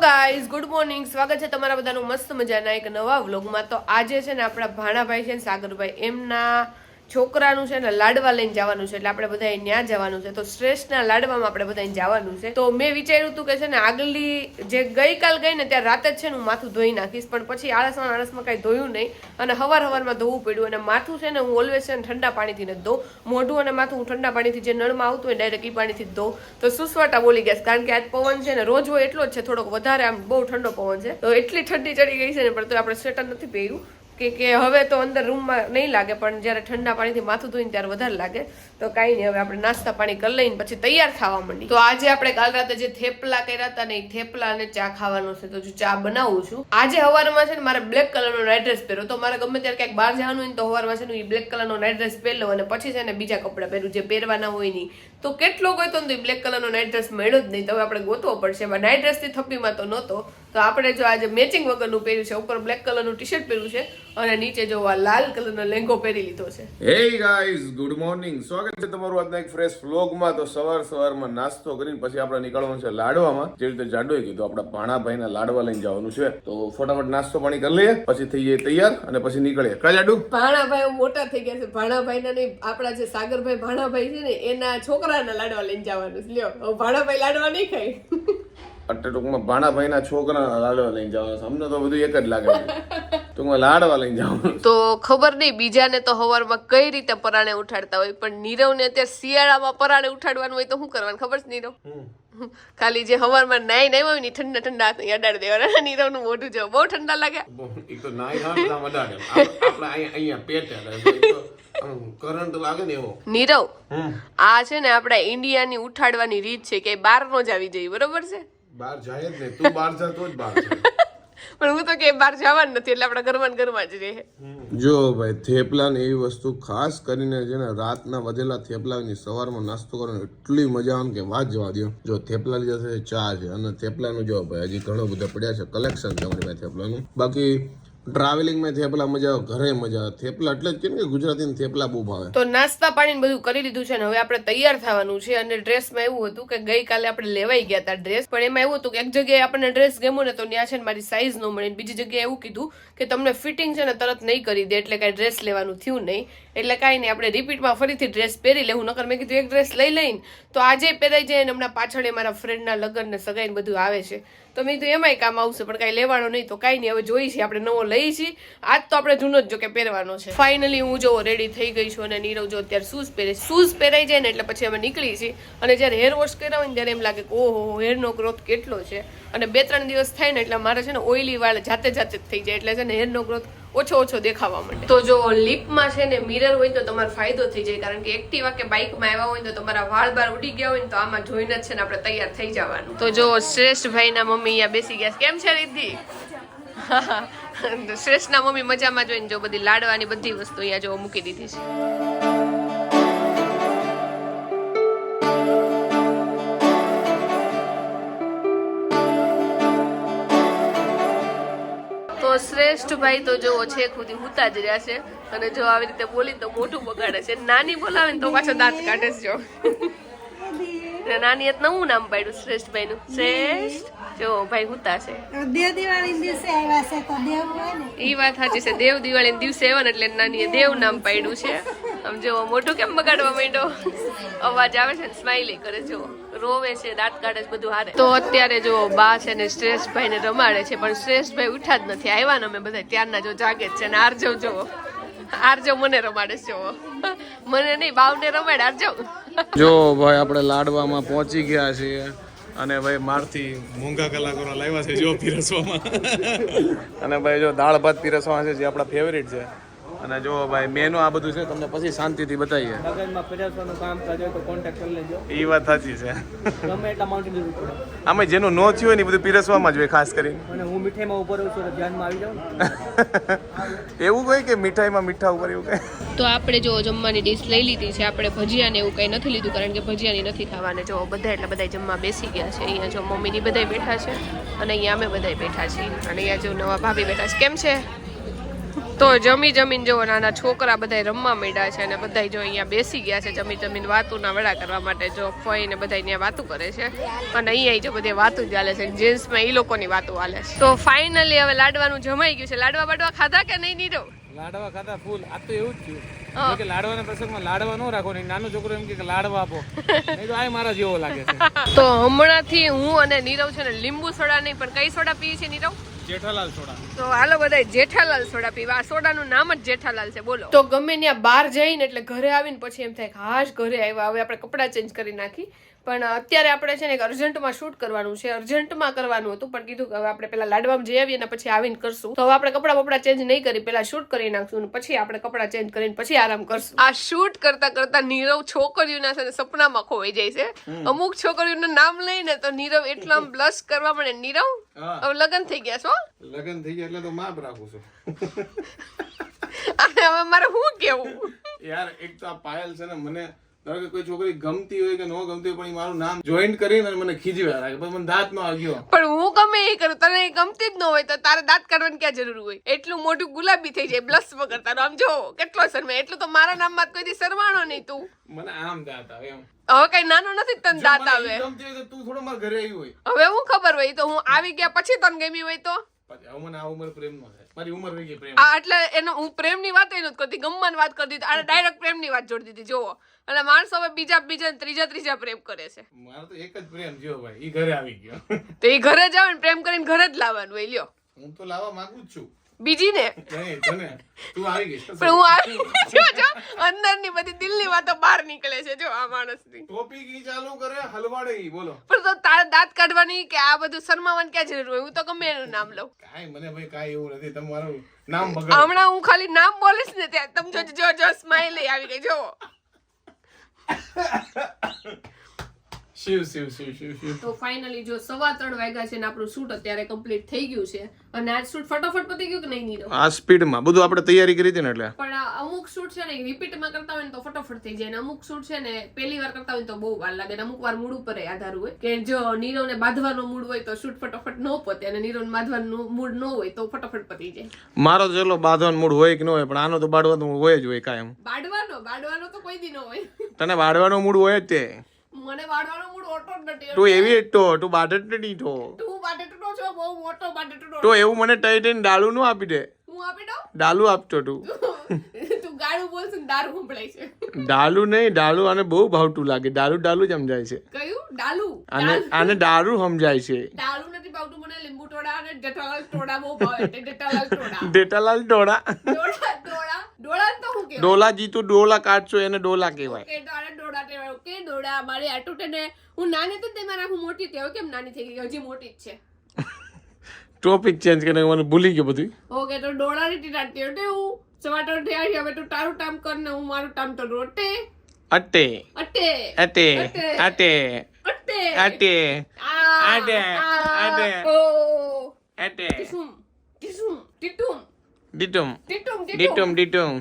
Guys good morning, સ્વાગત છે તમારા બધાનું મસ્ત મજાના એક નવા વ્લોગમાં। તો આજે છે ને આપણા ભાણાભાઈ છે ને સાગરભાઈ એમના છોકરાનું છે ને લાડવા લઈને જવાનું છે, એટલે આપણે બધાએ ત્યાં જવાનું છે। તો શ્રેષ્ઠના લાડવામાં આપણે બધાએ જવાનું છે। તો મેં વિચાર્યું હતું કે છે ને આગલી જે ગઈકાલ ગઈ ને ત્યારે રાતે જ છે ને હું માથું ધોઈ નાખીશ, પણ પછી આળસમાં કાંઈ ધોયું નહીં અને હવારમાં ધોવું પડ્યું। અને માથું છે ને હું ઓલવેઝ છે ને ઠંડા પાણીથી જ ધોઉં, મોઢું અને માથું હું ઠંડા પાણીથી જે નળમાં આવતું હોય ડાયરેક્ટ એ પાણીથી જ ધોઉં। તો સુસવાટા બોલી ગયા કારણ કે આજ પવન છે ને રોજ હોય એટલો જ છે, થોડોક વધારે આમ બહુ ઠંડો પવન છે, તો એટલી ઠંડી ચડી ગઈ છે ને, પણ તો આપણે સ્વેટર નથી પહેર્યું કે હવે તો અંદર રૂમમાં નહીં લાગે, પણ જ્યારે ઠંડા પાણીથી માથું ધોઈને ત્યારે વધારે લાગે। તો કાંઈ નહીં, હવે આપણે નાસ્તા પાણી કરી લઈને પછી તૈયાર થવા માંડી। તો આજે આપણે કાલ રાતે જે થેપલા કર્યા હતા ને એ થેપલા અને ચા ખાવાનું છે, તો જો ચા બનાવું છું। આજે સવારમાં છે ને મારે બ્લેક કલરનો નાઇટ ડ્રેસ પહેર્યો, તો મારે ગમે ત્યારે ક્યાંક બહાર જવાનું હોય ને તો સવારમાં છે ને એ બ્લેક કલરનો નાઇટ ડ્રેસ પહેર લઉં અને પછી છે ને બીજા કપડાં પહેરું જે પહેરવાના હોય નહીં। તો કેટલો ગયો તો એ બ્લેક કલરનો નાઇટ ડ્રેસ મળ્યો જ નહીં, તો હવે આપણે ગોતવો પડશે। એમાં નાઇટ ડ્રેસથી થપ્પીમાં તો નહોતો, તો આપણે જો આજે મેચિંગ વગરનું પહેર્યું છે, ઉપર બ્લેક કલરનું ટી શર્ટ પહેર્યું છે અને નીચે જો આ લાલ કલરનો લેંગો પહેરી લીધો છે। હે ગાઈઝ ગુડ મોર્નિંગ, સ્વાગત છે તમારું આજના એક ફ્રેશ વ્લોગમાં। તો સવારમાં નાસ્તો કરીને પછી આપણે નીકળવાનું છે લાડવામાં, જે રીતે જાડોએ કીધું આપણા ભાણાભાઈના લાડવા લઈને જવાનું છે। તો ફટાફટ નાસ્તો પાણી કરી લઈએ, પછી થઈએ તૈયાર અને પછી નીકળીએ। કા જાડુ? ભાણાભાઈ મોટા થઈ ગયા છે, ભાણાભાઈના નહીં, આપણા જે સાગરભાઈ ભાણાભાઈ છે ને એના છોકરાના લાડવા લઈને જવાનું છે। લ્યો, ભાણાભાઈ લાડવા નહીં ખાય, એટલે ટૂંકમાં ભાણાભાઈના છોકરાના લાડવા લઈને જવાનું છે। અમને તો બધું એક જ લાગે છે, ટૂંકમાં લાડવા લઈને જવાનું। તો ખબર નહીં બીજાને તો સવારમાં કઈ રીતે પરાણે ઉઠાડતા હોય, પણ નીરવને અત્યારે શિયાળામાં પરાણે ઉઠાડવાનું હોય તો શું કરવાનું ખબર છે નીરવ? ખાલી જે સવારમાં નાઈ નાઈ હોય ને ઠંડા ઠંડા હાથ અડાડી દેવાના। નીરવનું મોઢું જો બહુ ઠંડા લાગે, એક તો નાઈ હાથ અડાડે, આપણે અહીંયા પેટે કરંટ લાગે ને એવો। નીરવ, આ છે ને આપડા ઇન્ડિયાની ઉઠાડવાની રીત છે કે બહાર નો જ આવી જાય, બરોબર છે? બહાર જાય જ નહીં, તું બહાર જા તો જ બહાર જાય, પણ હું તો કે બહાર જવાનું નથી, એટલે આપડા ઘરમાં જ રહે। જો ભાઈ થેપલા ને એવી વસ્તુ ખાસ કરીને છે ને રાતના વધેલા થેપલાની સવારમાં નાસ્તો કરવાનો એટલી મજા આવે કે વાત જવા દો। જો થેપલા લીધા છે, ચા છે અને થેપલાનું જો ભાઈ હજી ઘણો બધા પડ્યા છે, કલેક્શન છે અમારી પાસે થેપલાનું। બાકી ટ્રાવેલિંગમાં થેપલા મજા આવે, ઘરે મજા આવે, થેપલા એટલે જ કેમ કે ગુજરાતીને થેપલા બહુ ભાવે। તો નાસ્તા પાણી બધું કરી લીધું છે ને હવે આપણે તૈયાર થવાનું છે। અને ડ્રેસમાં એવું હતું કે ગઈકાલે આપણે લેવાઈ ગયા હતા ડ્રેસ, પણ એમાં એવું હતું કે એક જગ્યાએ આપણને ડ્રેસ ગમ્યો ને તો ત્યાં છે ને મારી સાઈઝ ન મળી, બીજી જગ્યાએ એવું કીધું કે તમને ફિટિંગ છે ને તરત નહીં કરી દે, એટલે કાંઈ ડ્રેસ લેવાનું થયું નહીં। એટલે કાંઈ નહીં, આપણે રિપીટમાં ફરીથી ડ્રેસ પહેરી લેવું, નકર મેં કીધું એક ડ્રેસ લઈ લઈને તો આજે પહેરાઈ જાય ને હમણાં પાછળ મારા ફ્રેન્ડના લગ્ન ને સગાઈ બધું આવે છે, તો મેં કીધું એમાંય કામ આવશે, પણ કાંઈ લેવાનો નહીં, તો કાંઈ નહીં, હવે જોઈ છે આપણે નવો લઈ છીએ। આજ તો આપણે જૂનો જ જો કે પહેરવાનો છે। ફાઇનલી હું જો રેડી થઈ ગઈ છું અને નીરવ જો અત્યારે શૂઝ પહેરાઈ જાય ને એટલે પછી અમે નીકળી છીએ। અને જ્યારે હેર વોશ કર્યા હોય ને ત્યારે એમ લાગે કે ઓહો હેરનો ગ્રોથ કેટલો છે, અને 2-3 દિવસ થાય ને એટલે મારે છે ને ઓઇલી વાળ જાતે જ થઈ જાય, એટલે છે ને હેરનો ગ્રોથ ઓછો દેખાવા માંડે। તો જો લિપમાં છે ને મિરર હોય તો તમારો ફાયદો થઈ જાય, કારણ કે એક્ટિવા કે બાઇકમાં આવ્યા હોય તો તમારા વાળ બાર ઉડી ગયા હોય ને તો આમાં જોઈને જ છે ને આપણે તૈયાર થઈ જવાનું। તો જો શ્રેષ્ઠભાઈના મમ્મી અહીંયા બેસી ગયા, કેમ છે રિદ્ધિ? શ્રેષ્ઠના મમ્મી મજામાં જોઈને જો બધી લાડવાની બધી વસ્તુ અહીંયા જો મૂકી દીધી છે। શ્રેષ્ઠ ભાઈ તો જો છે ખુદી હુતા જ રહ્યા છે, અને જો આવી રીતે બોલી તો મોઢું બગાડે છે, નાની બોલાવે ને તો પાછો દાંત કાઢે છે। જો નાની એ નવું નામ પાડ્યું શ્રેષ્ઠભાઈ નું, શ્રેષ્ઠ। જો ભાઈ હુતા છે, દેવ દિવાળી દિવસે આવ્યા છે તો દેવ હોય ને, ઈ વાત સાચી છે, દેવ દિવાળી દિવસે આવ્યા ને એટલે નાનીએ દેવ નામ પાડ્યું છે। આમ જો મોઢું કેમ બગાડવા માંડ્યો, અવાજ આવે છે ને સ્માઈલી કરે, જો રોવે છે, દાંત કાઢે છે, બધું હારે। તો અત્યારે જો બા છે ને શ્રેષ્ઠભાઈ ને રમાડે છે, પણ શ્રેષ્ઠભાઈ ઉઠા જ નથી, આવ્યા ને અમે બધા ત્યારના જો જાગે જ છે ને। આરજવ જો આરજવ મને રમાડે છે, મને નહીં બાવને રમાડે આરજવ। જો ભાઈ આપણે લાડવામાં પહોંચી ગયા છીએ અને ભાઈ મારથી મોંઘા કલાકારો લાવ્યા છે જો પીરસવામાં, અને ભાઈ જો દાળ ભાત પીરસવા છે જે આપણા ફેવરિટ છે। અને જો ભાઈ મેનુ આ બધું છે, તમને પછી શાંતિથી બતાવીએ। લગનમાં પીરસવાનું કામ કરજો તો કોન્ટેક્ટ કરી લેજો, એ વાત સાચી છે, ગમે એટલા માઉન્ટેન જરૂર પડે, આમાં જેનું નો થયું હોય ને બધું પીરસવામાં જ હોય ખાસ કરીને। અને હું મીઠાઈમાં ઉપર રહું છું તો ધ્યાનમાં આવી જાઉં ને એવું કઈ કે મીઠાઈમાં મીઠા ઉપર એવું કઈ? તો આપણે જો જમવાની ડીશ લઈ લીધી છે, આપણે ભજીયા ને એવું કઈ નથી લીધું, કારણ કે ભજીયાની નથી ખાવાને। જો બધા એટલે બધા જમવા બેસી ગયા છે, અહીંયા જો મમ્મીની બધા બેઠા છે અને અહીંયા અમે બધા બેઠા છીએ, અને અહીંયા જો નવા ભાભી બેઠા છે। કેમ છે? તો જમીને જો નાના છોકરા બધા રમવા માંડ્યા છે અને બધા જો અહીંયા બેસી ગયા છે જમીને વાતુના વડા કરવા માટે. જો ફઈ ને બધા અહીંયા વાતું કરે છે અને અહીંયા જો બધે વાતું ચાલે છે. જેન્ટ્સમાં એ લોકોની વાતો હાલે છે. તો ફાઇનલી હવે લાડવાનું જમાઈ ગયું છે. લાડવા બાડવા ખાધા કે નહીં નીરવ? લાડવા ખાધા ફૂલ. આ તો એવું જ થયું કે લાડવાના પ્રસંગમાં લાડવા ન રાખો ને નાનો છોકરો એમ કે લાડવા આપો, નહીં તો આ મારા જેવો લાગે છે. તો હમણાંથી હું અને નીરવ છે ને લીંબુ સોડા નહીં પણ કઈ સોડા પીએ છે નીરવ? જેઠાલાલ સોડા. તો હાલો બધા જેઠાલાલ સોડા પીવા. આ સોડાનું નામ જ જેઠાલાલ છે. બોલો. તો ગમે ત્યાં બહાર જઈને એટલે ઘરે આવીને પછી એમ થાય કે હાશ ઘરે આવ્યા, હવે આપણે કપડાં ચેન્જ કરી નાખી. પણ અત્યારે આપણે છે ને અર્જન્ટમાં શૂટ કરવાનું છે. અર્જન્ટમાં કરવાનું હતું પણ કીધું કે હવે આપણે પેલા લાડવામાં જઈ આવીએ ને પછી આવીને કરશું. તો હવે આપણે કપડા ચેન્જ નહીં કરી, પેલા શૂટ કરી નાખશું પછી આપણે કપડા ચેન્જ કરીને પછી આરામ કરશું. આ શૂટ કરતા કરતા નીરવ છોકરીઓના છે ને સપનામાં ખોવાઈ જાય છે. અમુક છોકરીઓનું નામ લઈને તો નીરવ એટલા બ્લશ કરવા મળે. નીરવ હવે લગ્ન થઈ ગયા છો? લગ્ન થઈ ગયા એટલે તો માપ રાખું છું. અને હવે મારે શું કેવું યાર, એક તો આ પાયલ છે ને, મને ધારો કે કોઈ છોકરી ગમતી હોય કે ન ગમતી હોય પણ ઈ મારું નામ જોઈન્ટ કરીને મને ખીજવ્યા રાખે, પણ મને દાંત નો આવ્યો. પણ હું ગમે એ કરું, તને ગમતી જ ન હોય તો તારે દાંત કાઢવાની ક્યાં જરૂર હોય? એટલું મોટું ગુલાબી થઈ જાય બ્લશ વગર. તારું આમ જો કેટલો શરમે. એટલું તો મારા નામમાં કોઈ દી શરમાણો નહીં તું. મને આમ દાંત આવે એમ. હવે કઈ નાનો નથી તને દાંત આવે. ગમતી હોય તો તું થોડો મારા ઘરે આવી હોય. હવે હું ખબર હોય તો હું આવી ગયા પછી તને ગમી હોય તો પછી મને આ ઉંમર પ્રેમ નો થાય. મારી ઉંમર થઈ ગઈ પ્રેમ. આ એટલે એનો હું પ્રેમની વાત નથી કરતી, ગમવાની વાત કરી દીધી. આને ડાયરેક્ટ પ્રેમની વાત જોડી દીધી. જોવો એટલે માણસો હવે બીજા ત્રીજા પ્રેમ કરે છે. મારો તો એક જ પ્રેમ જીવો ભાઈ, ઈ ઘરે આવી ગયો. તો એ ઘરે જાવ ને પ્રેમ કરીને ઘરે જ લાવવાનું હોય. લ્યો હું તો લાવવા માંગુ જ છું બીજી ને, નહીં તને. તું આવી ગઈ પણ હું આવી જો અંદરની બધી દિલની વાતો બહાર નીકળે છે. જો આ માણસની ટોપિક ઈ ચાલુ કરે, હલવાડે ઈ. બોલો. પણ તો તારે દાંત કાઢવાની કે આ બધું શરમાવાની ક્યાં જરૂર હોય? હું તો ગમે એનું નામ લઉં. કાઈ મને ભાઈ કાઈ એવું નથી. તમારું નામ બગડ. હમણાં હું ખાલી નામ બોલીશ ને ત્યાં તમે જો સ્માઈલ આવી ગઈ. જો શિવ. તો ફાઇનલી જો 3:15 વાગ્યા છે ને આપણું શૂટ અત્યારે કમ્પ્લીટ થઈ ગયું છે. અને આ શૂટ ફટાફટ પતી ગયું કે નહીં નીરવ? આ સ્પીડમાં બધું આપણે તૈયારી કરી હતી ને એટલે. પણ અમુક શૂટ છે ને રિપીટમાં કરતા હોય ને તો ફટાફટ થઈ જાય, અને અમુક શૂટ છે ને પહેલી વાર કરતા હોય તો બહુ વાર લાગે. અમુક વાર મૂડ ઉપર આધાર હોય કે જો નીરવને બાંધવાનો મૂડ હોય તો શૂટ ફટાફટ ન પતે, અને નીરવને બાંધવાનો મૂડ ન હોય તો ફટાફટ પતી જાય. મારો તો ચલો બાંધવાનો મૂડ હોય કે ન હોય, પણ આનો તો બાંધવાનો હોય જ હોય કાયમ. બાંધવાનો તો કોઈ દી ન હોય. તને બાંધવાનો મૂડ હોય જ તે. મને બાંધવાનો મૂડ ઓટો નથી. તું એવી તું બાંધે જ નથી તો. તું બાંધેટો છો, બહુ મોટો બાંધેટો. તો એવું મને તઈ ડાલુ નું આપી દે. હું આપી દઉં? ડાલુ આપતો તું. તું ગાળું બોલશે ને દારૂ સંભળાય છે. ડાલુ નહીં, ડાલુ આને બહુ ભાવતું લાગે. ડાલુ જ સમજાય છે. કયું ડાલુ? આને દારૂ સમજાય છે. ડાલુ નથી ભાવતું મને. લીંબુ ટોડા અને જેઠાલાલ ટોડા બહુ ભાવે. જેઠાલાલ ટોડા. જેઠાલાલ ડોળા. ડોળા તો હું કે ડોલાજી તું ડોલા કાઢશો એને ડોલા કહેવાય. ઓકે ડોળા ડોળા કહેવાય. ઓકે ડોળા મારી આટુટે ને હું નાની હતી તે મારા હું મોટી થઈ. કેમ નાની થઈ ગઈ? હજી મોટી જ છે. ટોપિક ચેન્જ કરીને મને ભૂલી ગયો બધું. ઓકે તો ડોળા ની ટીટાટી એટલે હું સવાટો થયા હવે તું તારું ટામ કર ને હું મારું ટામ તો રોટે અટે અટે અટે અટે અટે અટે અટે અટે ઓ અટે ટીસુમ ટીસુમ ટીટુમ ડીટુમ ટીટુમ ડીટુમ ડીટુમ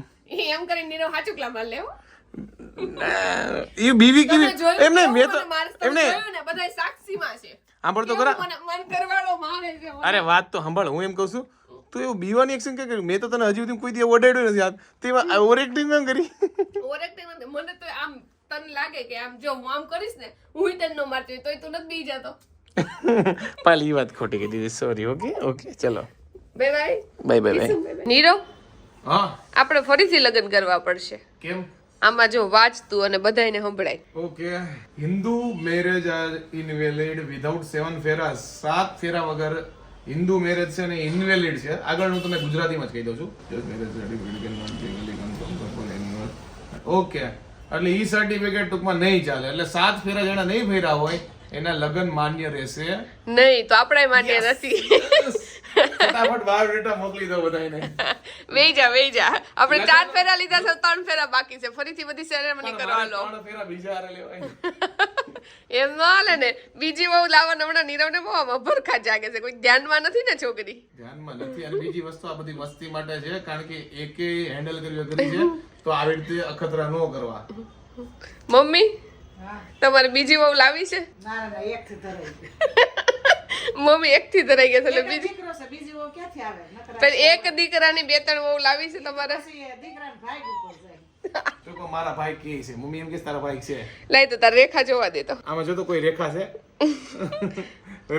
એમ કરીને નીરો હાચું ક્લામાં લેવો. એ બીવી કેવી એમને મેં તો એમને ને બધા સાક્ષીમાં છે. સાંભળ તો ખરા. મન કરવાળો મારે છે. અરે વાત તો સાંભળ. હું એમ કહું છું તું એવું બીવાની એક્શન કે કર્યું? મેં તો તને હજી સુધી કોઈ દી ઓડાડ્યું નથી. તેમાં ઓવર એક્ટિંગ કેમ કરી? ઓવર એક્ટિંગ નથી. મને તો આમ તને લાગે કે આમ જો હું આમ કરીશ ને હું તને ન મારતી હોય તોય તું નથી બી જતો. પાલી એ વાત ખોટી કહી દીધી. સોરી. ઓકે ચલો બાય બાય બાય. નીરવ હા આપણે ફરીથી લગ્ન કરવા પડશે. કેમ? આમાં જો વાંચતું અને બધાને સંભળાય. Okay. Hindu marriage are invalid without 7 ફેરા. 7 ફેરા વગર હિન્દુ મેરેજ છે ને ઇનવેલિડ છે. આગળ હું તમને ગુજરાતીમાં જ કહી દઉં છું. ઓકે. એટલે ઈ સર્ટિફિકેટ ટૂંકમાં નહીં ચાલે. એટલે 7 ફેરા જેના નહીં ફેરા હોય એના લગ્ન માન્ય રહેશે નહીં. તો આપણાય માન્ય નથી. ફટાફટ બાયોડેટા મોકલી દો બધાને. વેઈ જા. આપણે 4 ફેરા લીધા છે, 3 ફેરા બાકી છે. ફરીથી બધી સેરેમની કરવાનો. 3 ફેરા બીજા હારે લેવાય. એમ ન હાલે ને. બીજી બહુ લાવવાનો હમણાં નીરવને બહુ આમાં ભરખા જાગે છે. કોઈ ધ્યાનમાં નથી ને છોકરી? ધ્યાનમાં નથી. અને બીજી વસ્તુ આ બધી વસ્તી માટે છે, કારણ કે એકે હેન્ડલ કરી છે તો આવી રીતે અખતરા ન કરવા. મમ્મી તમારે બીજી બહુ લાવી છે? મમ્મી એકથી ધરાઈ ગયા છે એટલે બીજી દીકરો છે બીજી વહુ ક્યાંથી આવે નકરા પણ એક દીકરાની 2-3 વહુ લાવી છે તમારે પછી એ દીકરાને ભાગ ઉપર જાય તો કહો મારા ભાઈ કે છે મમ્મી એમ કે તારા ભાઈ છે લાઈ તો તાર રેખા જોવા દે તો આમાં જો તો કોઈ રેખા છે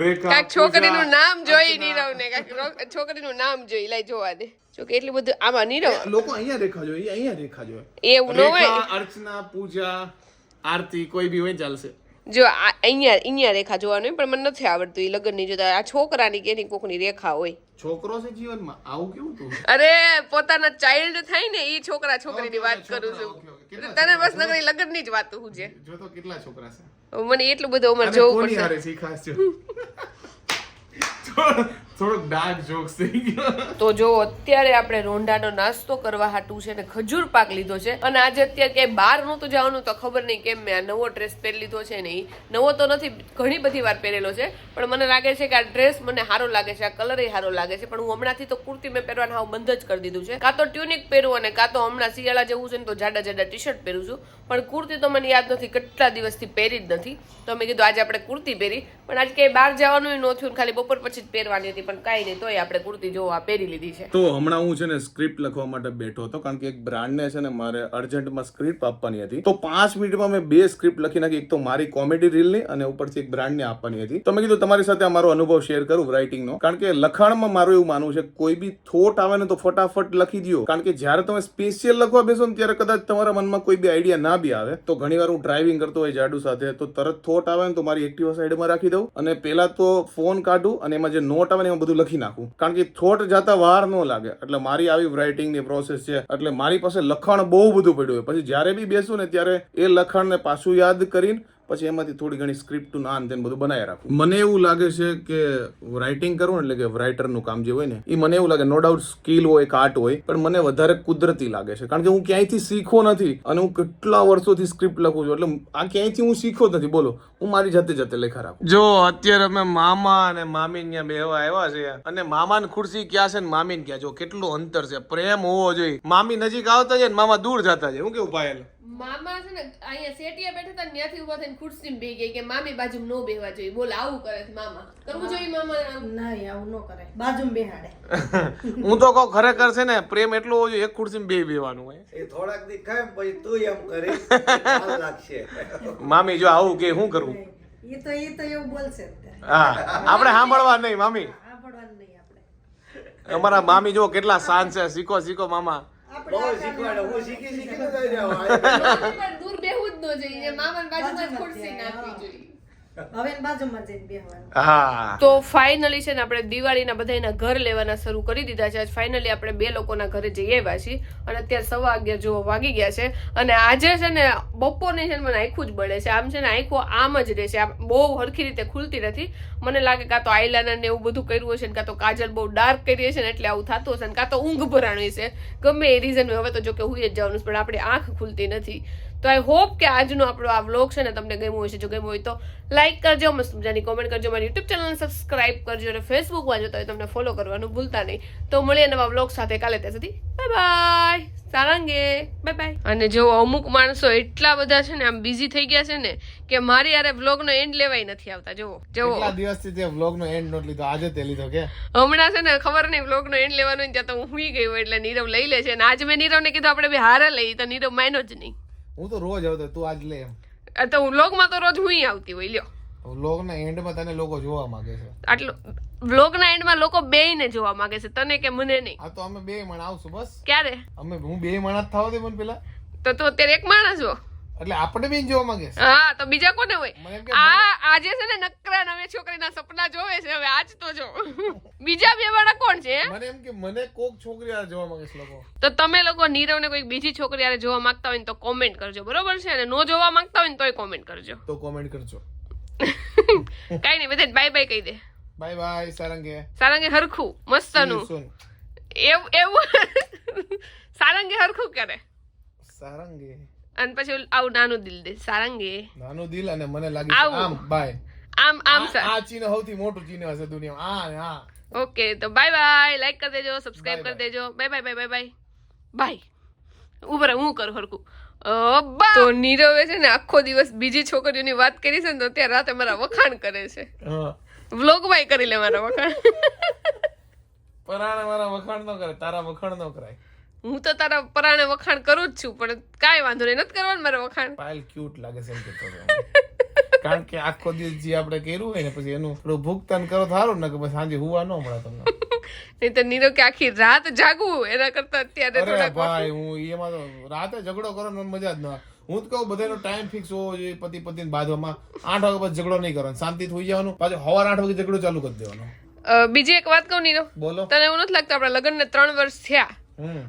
રેખા કાક છોકરીનું નામ જોઈ નીરવ ને કાક છોકરીનું નામ જોઈ લાઈ જોવા દે જો કે એટલું બધું આમાં નીરવ લોકો અહીંયા રેખા જોઈએ અહીંયા રેખા જોઈએ એવું ન હોય રેખા અર્ચના પૂજા આરતી કોઈ બી હોય ચાલશે જો અહીંયા રેખા જોવાનું હોય, પણ મને નથી આવડતું એ લગ્નની જોતા આ છોકરાની કેની કોકની રેખા હોય. છોકરો છે જીવનમાં આવું કેવું તું અરે પોતાના ચાઇલ્ડ થાય ને એ છોકરા છોકરીની વાત કરું છું. તને બસ નગરી લગ્નની જ વાત હું છે. જો તો કેટલા છોકરા છે મને એટલું બધું અમારે જોવું કોની પડશે. હારે શીખાશો થોડોક ડાર્ક જોક્સ થઈ ગયો. તો જો અત્યારે આપણે રોંઢાનો નાસ્તો કરવા હાટું છે ને ખજૂર પાક લીધો છે અને આજે અત્યારે ક્યાંય બહાર નહોતું જવાનું તો ખબર નહીં કેમ મેં આ નવો ડ્રેસ પહેરી લીધો છે ને ઈ નવો તો નથી ઘણી બધી વાર પહેરેલો છે પણ મને લાગે છે કે આ ડ્રેસ મને સારો લાગે છે, આ કલર સારો લાગે છે, પણ હું હમણાંથી તો કુર્તી મેં પહેરવાનું હાવ બંધ જ કરી દીધું છે. કાં તો ટ્યુનિક પહેરું અને કાં તો હમણાં શિયાળા જેવું છે ને તો જાડા જાડા ટી શર્ટ પહેરું છું, પણ કુર્તી તો મને યાદ નથી કેટલા દિવસથી પહેરી જ નથી. તો મેં કીધું આજે આપણે કુર્તી પહેરી, પણ આજે ક્યાંય બહાર જવાનું ન થયું, ખાલી બપોર પછી જ પહેરવાની હતી, પણ કાંઈ નહીં તોય આપણે કુર્તી જોવા પહેરી લીધી છે. તો હમણાં હું છે ને સ્ક્રિપ્ટ લખવા માટે બેઠો હતો કારણ કે એક બ્રાન્ડને છે ને મારે અર્જન્ટમાં સ્ક્રિપ્ટ આપવાની હતી. તો 5 મિનિટમાં મેં 2 સ્ક્રિપ્ટ લખી નાખી, એક તો મારી કોમેડી રીલની અને ઉપરથી એક બ્રાન્ડને આપવાની હતી. તો મેં કીધું તમારી સાથે મારો અનુભવ શેર કરું રાઇટિંગનો, કારણ કે લખાણમાં મારું એવું માનવું છે કોઈ બી થોટ આવે ને તો ફટાફટ લખી દો, કારણ કે જ્યારે તમે સ્પેશિયલ લખવા બેસો ને ત્યારે કદાચ તમારા મનમાં કોઈ બી આઈડિયા ના બી આવે. તો ઘણીવાર હું ડ્રાઇવિંગ કરતો હોય જાડુ સાથે તો તરત થોટ આવે ને તો મારી એક્ટિવા સાઈડમાં રાખી દઉં અને પેલા તો ફોન કાઢું અને એમાં જે નોટ આવે ને એમાં બધું લખી નાખું, કારણ કે થોટ જાતા વાર ન લાગે. એટલે મારી આવી રાઇટિંગની પ્રોસેસ છે, એટલે મારી પાસે લખાણ બહુ બધું પડ્યું હોય. પછી જ્યારે બી બેસું ને ત્યારે એ લખાણને પાછું યાદ કરીને પછી એમાંથી થોડી ઘણી સ્ક્રિપ્ટ નાન તેને બધું બનાવી રાખું. મને એવું લાગે છે કે રાઇટિંગ કરવું એટલે કે રાઇટરનું કામ જે હોય ને એ મને એવું લાગે નો ડાઉટ સ્કિલ હોય એક આર્ટ હોય, પણ મને વધારે કુદરતી લાગે છે, કારણ કે હું ક્યાંયથી શીખો નથી અને હું કેટલા વર્ષોથી સ્ક્રિપ્ટ લખું છું. એટલે આ ક્યાંયથી હું શીખો જ નથી, બોલો હું મારી જાતે લેખા રાખું. જો અત્યારે અમે મામા અને મામી ત્યાં બેહવા આવ્યા છે અને મામાની ખુરશી ક્યાં છે ને મામીને ક્યાં, જો કેટલું અંતર છે, પ્રેમ હોવો જોઈએ. મામી નજીક આવતા જાય ને મામા દૂર જતા જાય. હું કેવું પાયેલ મામા છે ને અહીંયા સેટિયા બેઠા હતા ત્યાંથી ઉભા થઈને ખુરશીમાં બેહી ગઈ કે મામી બાજુ નો બેહવા જોઈએ. બોલ આવું કરે છે મામા, કરવું જોઈએ મામા? નહીં આવું ન કરે, બાજુમાં બેહાડે. હું તો કહું ખરેખર છે ને પ્રેમ એટલો હોવો જોઈએ, એક ખુરશીમાં બેહવાનું હોય. એ થોડાક દી ખાય પછી તું એમ કરી સારું લાગશે. મામી જો આવું કે શું કરવું? એ તો એવું બોલશે જ તે. હા આપણે સાંભળવા નહીં મામી. સાંભળવાનું નહીં આપણે. અમારા મામી જો કેટલા શાંત છે. શીખો મામા. બહુ શીખવાડે, હું શીખી જ જાઉં. પણ દૂર બેહવું જ ન જોઈએ, મામાની બાજુમાં જ ખુરશી નાખવી જોઈએ. હવે એની બાજુમાં જઈને બેહવાનું. હા તો ફાઇનલી છે ને આપણે દિવાળીના બધાના ઘર લેવાના શરૂ કરી દીધા છે. આજ ફાઇનલી આપણે 2 લોકોના ઘરે જઈ આવ્યા છીએ અને અત્યારે 11:15 જેવો વાગી ગયા છે. અને આજે છે ને બપોરની છે ને મને આંખું જ બળે છે. આમ છે ને આંખો આમ જ રહે છે, આમ બહુ હરખી રીતે ખુલતી નથી. મને લાગે કાં તો આઈલાઇનર ને એવું બધું કર્યું હશે ને કાં તો કાજલ બહુ ડાર્ક કરી હશે ને એટલે આવું થતું હશે ને કાં તો ઊંઘ ભરાણી છે, ગમે એ રીઝન હોય. હવે તો જો કે હુઈ જ જવાનું છે, પણ આપણી આંખ ખુલતી નથી. તો આઈ હોપ કે આજનો આપણો આ વ્લોગ છે ને તમને ગમ્યું હશે. જો ગમ્યું હોય તો લાઈક કરજો, મસ્ત મજાની કોમેન્ટ કરજો, મારી યુટ્યુબ ચેનલને સબસ્ક્રાઇબ કરજો અને ફેસબુકમાં જોતા હોય તમને ફોલો કરવાનું ભૂલતા નહીં. તો મળીએ નવા વ્લોગ સાથે કાલે, ત્યાં સુધી બાય બાય. સારંગે બાય બાય. અને જો અમુક માણસો એટલા બધા છે ને આમ બિઝી થઈ ગયા છે ને કે મારી યાર વ્લોગનો એન્ડ લેવાય નથી આવતા. જો કેટલા દિવસથી તે વ્લોગનો એન્ડ નોટ લીધો, આજે તે લીધો કે હમણાં છે ને ખબર નહીં વ્લોગનો એન્ડ લેવાનો હોય ને ત્યાં તો હું હુઈ ગઈ હોય એટલે નીરવ લઈ લે છે. અને આજ મેં નીરવને કીધું આપણે બે હારે લઈ, તો નીરવ માન્યો જ નહીં. હું તો રોજ આવતો, તું આજ લે એમ. તો વ્લોગમાં તો રોજ હું આવતી હોય. લ્યો વ્લોગના એન્ડમાં તને લોકો જોવા માંગે છે. આટલું વ્લોગના એન્ડમાં લોકો બેયને જોવા માંગે છે, તને કે મને નહીં. આ તો અમે 2 માણસ આવશું બસ. ક્યારે? હું 2 માણસ થાવ દે મને પેલા. તો તું અત્યારે એક માણસ છો એટલે આપણે બેન જોવા માંગે છે. હા તો બીજા કોને હોય? મને એમ કે આજે છે ને નકરા નવી છોકરીના સપના જોવે છે. હવે આજ તો જો બીજા 2 વાળા કોણ છે? મને એમ કે મને કોક છોકરી આ જોવા માંગે છે લોકો. તો તમે લોકો નીરવને કોઈ બીજી છોકરી આરે જોવા માંગતા હોય ને તો કોમેન્ટ કરજો, બરોબર છે? અને નો જોવા માંગતા હોય ને તોય કોમેન્ટ કરજો. તો કોમેન્ટ કરજો. કઈ નહીં, બધા બાય બાય કહી દે. By bye સારંગે. સારંગે હરખું મસ્તનું સુન એવું સારંગે હરખું કરે સારંગે અને પછી આવું નાનું દિલ દે. સારંગે નાનું દિલ અને મને લાગે આવું. આમ બાય આમ આ ચિહ્ન સૌથી મોટું ચિહ્ન હશે દુનિયામાં. હા. ઓકે તો બાય બાય. લાઈક કરી દેજો, સબસ્ક્રાઇબ કરી દેજો. Bye bye bye bye bye bye. ઉભા રહો, હું કરું હરખું. તો નીરવે છે ને આખો દિવસ બીજી છોકરીઓની વાત કરી છે ને તો અત્યારે રાતે મારા વખાણ કરે છે. વ્લોગમાં કરી લે મારા વખાણ. પરાણે મારા વખાણ ન કરે, તારા વખાણ ન કરાય. હું તો તારા પરાણે વખાણ કરું જ છું, પણ કાંઈ વાંધો નહીં, નથી કરવાનું મારે વખાણ. પાયલ ક્યુટ લાગે છે એમ કહેતો હતો. કારણ કે આખો દિવસ જે આપણે કર્યું હોય ને પછી એનું થોડું ભુગતાન કરો તો સારું ને, કે પછી સાંજે હુવા ન મળે તમને. નહીં તો નીરવ કે આખી રાત જાગવું એના કરતા અત્યારે અરે થોડાક ભાઈ, હું એમાં તો રાતે ઝઘડો કરો ને મજા જ ન આવે. હું જ કહું બધાનો ટાઈમ ફિક્સ હોવો જોઈએ, પતિ પતિને બાંધવામાં. 8 વાગ્યા પછી ઝઘડો નહીં કરવાનો, શાંતિથી હોઈ જવાનું, પાછું સવાર 8 વાગે ઝઘડો ચાલુ કરી દેવાનો. બીજી એક વાત કહું નીરવ, બોલો. તને એવું નથી લાગતું આપણા લગ્નને 3 વર્ષ થયા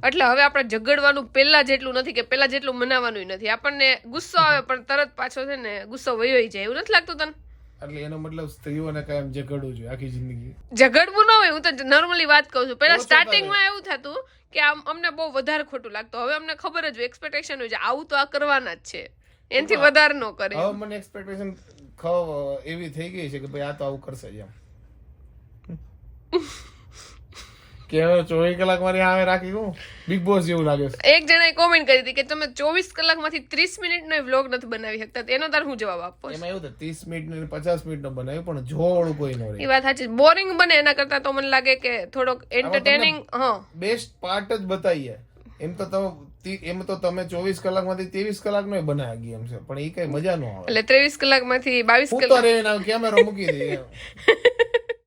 એટલે હવે આપણે ઝઘડવાનું પેલા જેટલું નથી, કે પેલા જેટલું મનાવાનું નથી. આપણને ગુસ્સો આવે પણ તરત પાછો છે ને ગુસ્સો વયો જાય, એવું નથી લાગતું તને? એટલે એનો મતલબ સ્ત્રીઓને કાયમ ઝઘડવું જોઈએ આખી જિંદગી. ઝઘડવું ન હોય, હું તો નોર્મલી વાત કહું છું. પેલા સ્ટાર્ટિંગમાં એવું થતું કે અમને બહુ વધારે ખોટું લાગતું, હવે અમને ખબર જ હોય, એક્સપેક્ટેશન હોય છે આવું તો આ કરવાના જ છે, એનાથી વધારે ન કરે. હવે મને એક્સપેક્ટેશન એવી થઈ ગઈ છે કે ભાઈ આ તો આવું કરશે જ એમ. કે 24 કલાક મારી સામે રાખી હું બિગ બોસ જેવું લાગે છે. એક જણાએ કોમેન્ટ કરી હતી કે તમે 24 કલાકમાંથી 30 મિનિટનો વ્લોગ નથી બનાવી શકતા, એનો તાર હું જવાબ આપવો છે? એમાં એવું થાય 30 મિનિટ ને 50 મિનિટ નો બનાવ્યું પણ જોડું કોઈ ન રહે. એ વાત સાચી, બોરિંગ બને એના કરતા તો મને લાગે કે થોડોક એન્ટરટેનિંગ. હા, બેસ્ટ પાર્ટ જ બતાવીએ. એમ તો તમે 24 કલાકમાંથી 23 કલાક નો બનાવી ગયા એમ છે, પણ એ કઈ મજા ન આવે. એટલે 23 કલાકમાંથી 22 હું કલાક તો રે કેમેરો મૂકી દે.